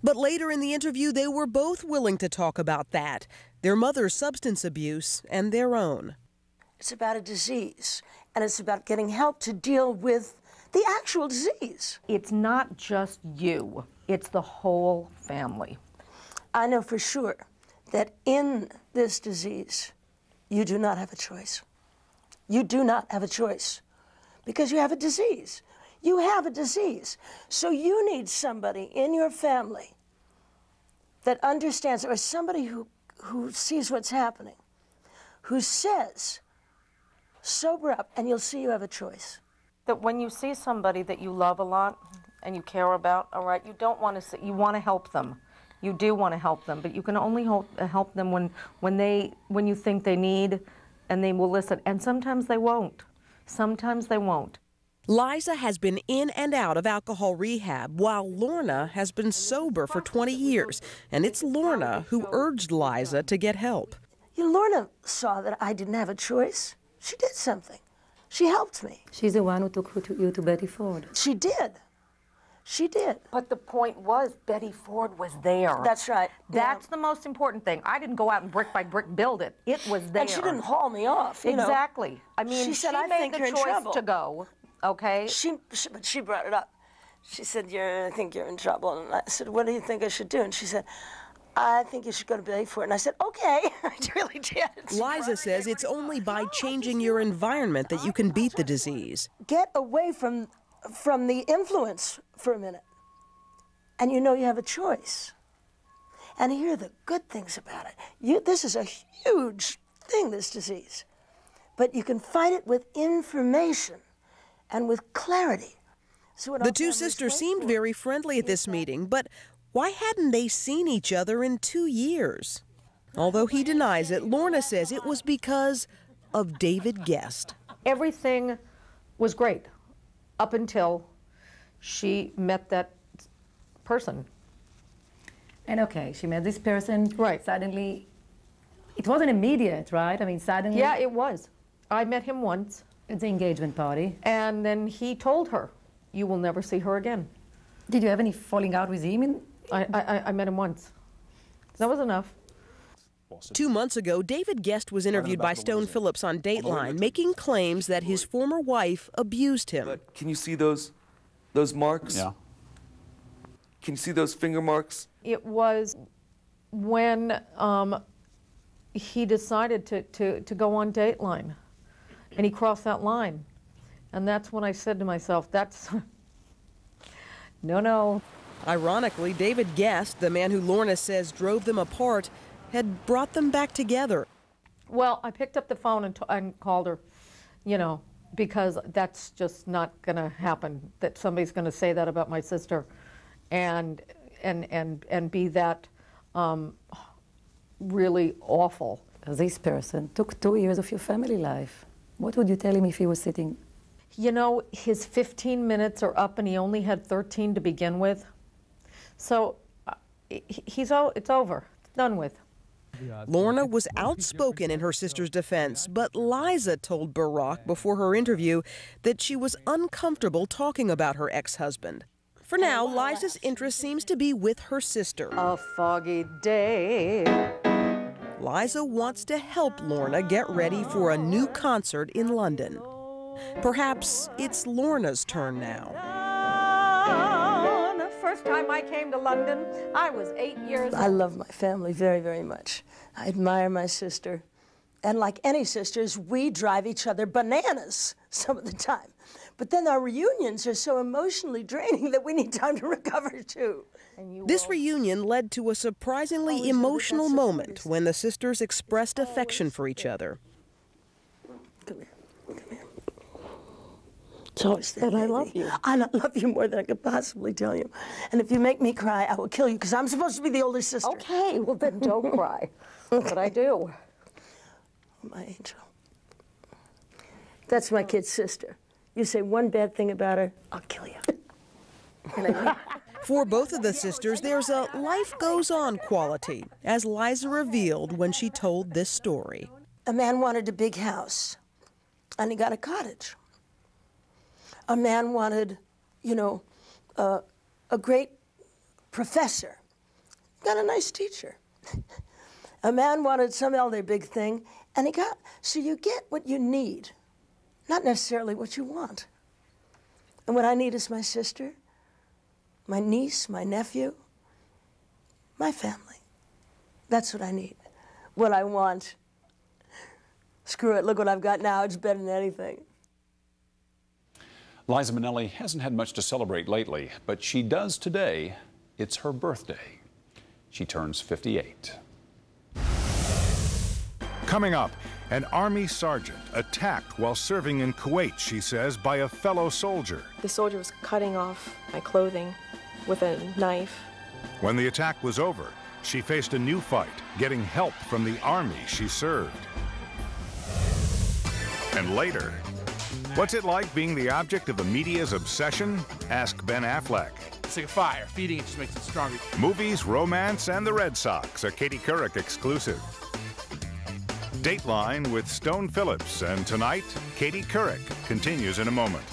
But later in the interview, they were both willing to talk about that, their mother's substance abuse and their own. It's about a disease, and it's about getting help to deal with the actual disease. It's not just you, it's the whole family. I know for sure that in this disease, you do not have a choice. You do not have a choice because you have a disease. You have a disease. So you need somebody in your family that understands, or somebody who sees what's happening, who says, sober up, and you'll see you have a choice. That when you see somebody that you love a lot and you care about, all right, you don't want to, you want to help them. You do want to help them, but you can only help them when you think they need, and they will listen. And sometimes they won't. Sometimes they won't. Liza has been in and out of alcohol rehab, while Lorna has been sober for 20 years. And it's Lorna who urged Liza to get help. You know, Lorna saw that I didn't have a choice. She did something. She helped me. She's the one who took you to Betty Ford. She did. She did. But the point was, Betty Ford was there. That's right. That's the most important thing. I didn't go out and brick by brick build it. It was there. And she didn't haul me off. Exactly. You know. I mean, she said, I made think the you're in choice trouble. to go. Okay. But she brought it up. She said, I think you're in trouble. And I said, what do you think I should do? And she said, I think you should go to Betty Ford. And I said, okay. I really did. Liza says it's only by changing your environment that you can beat the disease. Get away from the influence for a minute. And you know you have a choice. And here are the good things about it. This is a huge thing, this disease. But you can fight it with information and with clarity. So the two sisters seemed very friendly at this meeting, but why hadn't they seen each other in 2 years? Although he denies it, Lorna says it was because of David Guest. Everything was great up until she met that person. And okay, she met this person. Right. Suddenly, it wasn't immediate, right? I mean, suddenly. Yeah, it was. I met him once. At the engagement party. And then he told her, you will never see her again. Did you have any falling out with him? I met him once. That was enough. 2 months ago, David Guest was interviewed by Stone Phillips on Dateline, making claims that his former wife abused him. But can you see those marks? Yeah. Can you see those finger marks? It was when he decided to go on Dateline, and he crossed that line. And that's when I said to myself, that's, no. Ironically, David Guest, the man who Lorna says drove them apart, had brought them back together. Well, I picked up the phone and called her, you know, because that's just not going to happen, that somebody's going to say that about my sister and be that really awful. This person took 2 years of your family life. What would you tell him if he was sitting? You know, his 15 minutes are up and he only had 13 to begin with. So it's over, it's done with. Lorna was outspoken in her sister's defense, but Liza told Barack before her interview that she was uncomfortable talking about her ex-husband. For now, Liza's interest seems to be with her sister. A foggy day. Liza wants to help Lorna get ready for a new concert in London. Perhaps it's Lorna's turn now. The first time I came to London, I was 8 years old. I love my family very, very much. I admire my sister. And like any sisters, we drive each other bananas some of the time. But then our reunions are so emotionally draining that we need time to recover too. This reunion led to a surprisingly emotional moment when the sisters expressed affection for each other. Come here. Come here. It's always that, and I love you. I love you more than I could possibly tell you. And if you make me cry, I will kill you because I'm supposed to be the older sister. Okay, well then don't cry. But I do. My angel. That's my kid's sister. You say one bad thing about her, I'll kill you. For both of the sisters, there's a life goes on quality, as Liza revealed when she told this story. A man wanted a big house, and he got a cottage. A man wanted, you know, a great professor, got a nice teacher. A man wanted some other big thing, and he got, so you get what you need, not necessarily what you want. And what I need is my sister, my niece, my nephew, my family. That's what I need. What I want, screw it, look what I've got now, it's better than anything. Liza Minnelli hasn't had much to celebrate lately, but she does today. It's her birthday. She turns 58. Coming up, an Army sergeant attacked while serving in Kuwait, she says, by a fellow soldier. The soldier was cutting off my clothing with a knife. When the attack was over, she faced a new fight, getting help from the Army she served. And later, what's it like being the object of the media's obsession? Ask Ben Affleck. It's like a fire. Feeding it just makes it stronger. Movies, romance, and the Red Sox, a Katie Couric exclusive. Dateline with Stone Phillips, and tonight, Katie Couric continues in a moment.